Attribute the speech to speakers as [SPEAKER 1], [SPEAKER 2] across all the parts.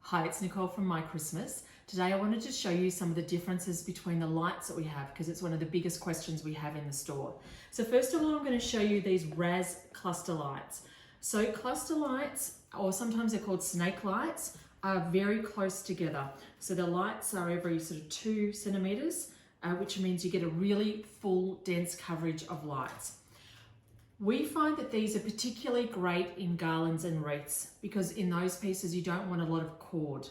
[SPEAKER 1] Hi, it's Nicole from My Christmas. Today I wanted to show you some of the differences between the lights that we have because it's one of the biggest questions we have in the store. So first of all, I'm going to show you these RAS cluster lights. So cluster lights, or sometimes they're called snake lights, are very close together. So the lights are every sort of 2 centimeters, which means you get a really full, dense coverage of lights. We find that these are particularly great in garlands and wreaths because in those pieces you don't want a lot of cord.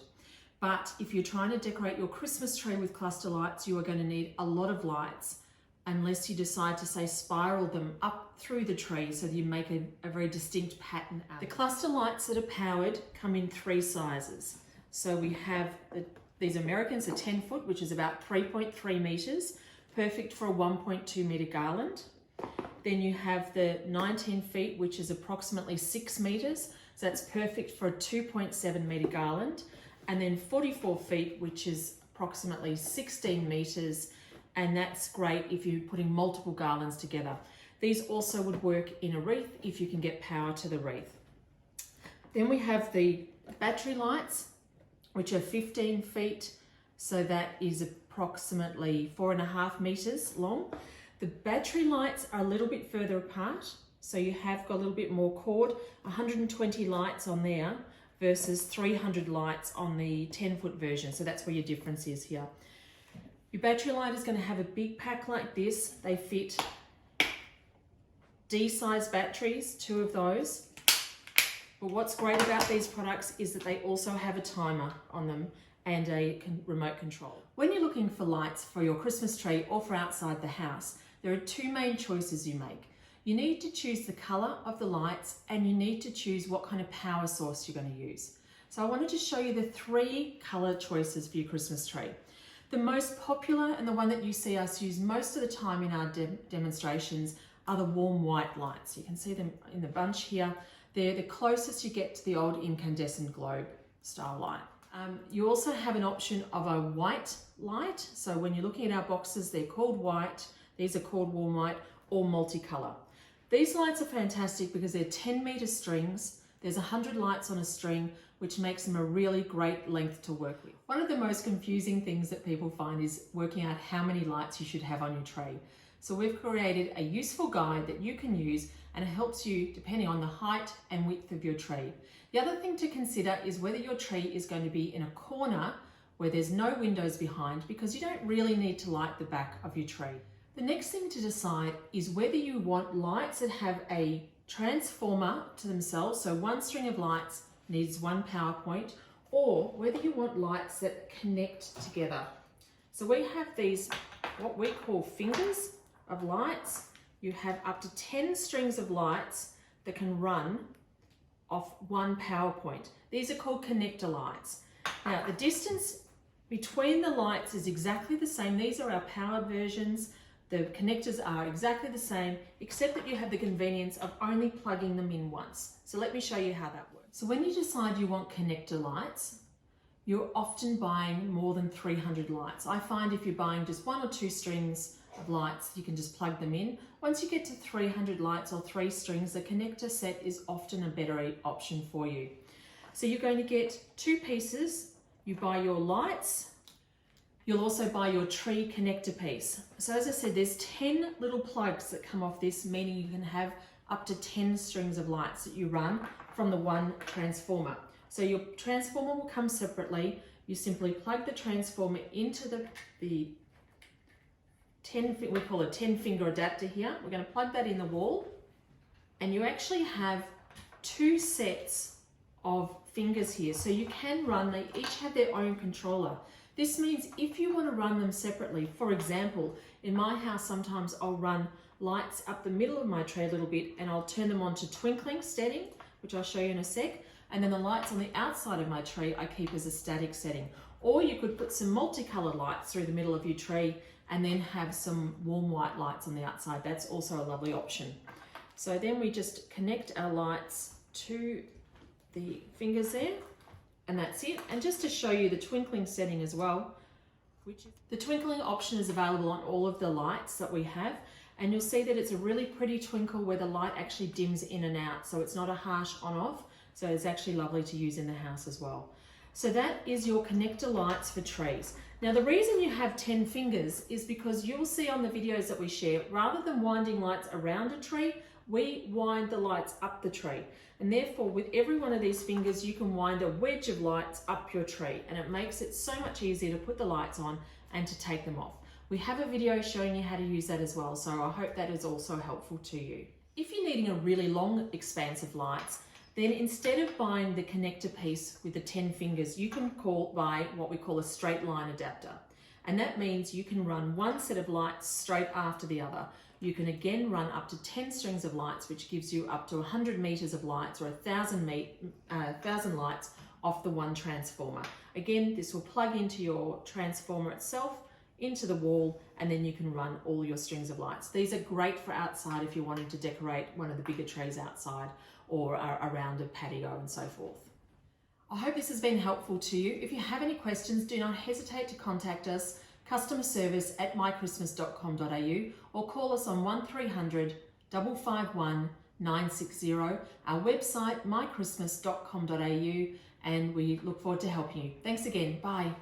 [SPEAKER 1] But if you're trying to decorate your Christmas tree with cluster lights, you are going to need a lot of lights unless you decide to, say, spiral them up through the tree so that you make a very distinct pattern out. The cluster lights that are powered come in 3 sizes. So we have these Americans, a 10 foot, which is about 3.3 meters, perfect for a 1.2 meter garland. Then you have the 19 feet, which is approximately 6 meters. So that's perfect for a 2.7 meter garland. And then 44 feet, which is approximately 16 meters. And that's great if you're putting multiple garlands together. These also would work in a wreath if you can get power to the wreath. Then we have the battery lights, which are 15 feet. So that is approximately 4.5 meters long. The battery lights are a little bit further apart, so you have got a little bit more cord, 120 lights on there versus 300 lights on the 10-foot version, so that's where your difference is here. Your battery light is going to have a big pack like this. They fit D-size batteries, 2 of those. But what's great about these products is that they also have a timer on them and a remote control. When you're looking for lights for your Christmas tree or for outside the house, there are 2 main choices you make. You need to choose the color of the lights and you need to choose what kind of power source you're going to use. So I wanted to show you the 3 color choices for your Christmas tree. The most popular and the one that you see us use most of the time in our demonstrations are the warm white lights. You can see them in the bunch here. They're the closest you get to the old incandescent globe style light. You also have an option of a white light. So when you're looking at our boxes, they're called white. These are called warm white or multicolor. These lights are fantastic because they're 10-meter strings. There's 100 lights on a string, which makes them a really great length to work with. One of the most confusing things that people find is working out how many lights you should have on your tree. So we've created a useful guide that you can use and it helps you depending on the height and width of your tree. The other thing to consider is whether your tree is going to be in a corner where there's no windows behind because you don't really need to light the back of your tree. The next thing to decide is whether you want lights that have a transformer to themselves, so 1 string of lights needs 1 power point, or whether you want lights that connect together. So we have these, what we call fingers of lights. You have up to 10 strings of lights that can run off 1 power point. These are called connector lights. Now the distance between the lights is exactly the same. These are our powered versions. The connectors are exactly the same, except that you have the convenience of only plugging them in once. So let me show you how that works. So when you decide you want connector lights, you're often buying more than 300 lights. I find if you're buying just 1 or 2 strings of lights, you can just plug them in. Once you get to 300 lights or 3 strings, the connector set is often a better option for you. So you're going to get 2 pieces. You buy your lights. You'll also buy your tree connector piece. So as I said, there's 10 little plugs that come off this, meaning you can have up to 10 strings of lights that you run from the 1 transformer. So your transformer will come separately. You simply plug the transformer into the 10, we call a 10-finger adapter here. We're going to plug that in the wall, and you actually have 2 sets of fingers here. So you can run, they each have their own controller. This means if you want to run them separately, for example, in my house sometimes I'll run lights up the middle of my tree a little bit and I'll turn them on to twinkling setting, which I'll show you in a sec, and then the lights on the outside of my tree I keep as a static setting. Or you could put some multicolored lights through the middle of your tree and then have some warm white lights on the outside. That's also a lovely option. So then we just connect our lights to the fingers there. And that's it. And just to show you the twinkling setting as well, the twinkling option is available on all of the lights that we have. And you'll see that it's a really pretty twinkle where the light actually dims in and out. So it's not a harsh on off. So it's actually lovely to use in the house as well. So that is your connector lights for trees. Now the reason you have 10 fingers is because you'll see on the videos that we share, rather than winding lights around a tree, we wind the lights up the tree. And therefore with every one of these fingers you can wind a wedge of lights up your tree, and it makes it so much easier to put the lights on and to take them off. We have a video showing you how to use that as well, so I hope that is also helpful to you. If you're needing a really long expanse of lights, then instead of buying the connector piece with the 10 fingers, you can buy what we call a straight line adapter. And that means you can run one set of lights straight after the other. You can again run up to 10 strings of lights, which gives you up to 100 meters of lights or 1,000 lights off the one transformer. Again, this will plug into your transformer itself, into the wall, and then you can run all your strings of lights. These are great for outside if you're wanting to decorate one of the bigger trees outside or around a patio and so forth. I hope this has been helpful to you. If you have any questions, do not hesitate to contact us, customer service at mychristmas.com.au, or call us on 1300 551 960, our website mychristmas.com.au, and we look forward to helping you. Thanks again. Bye.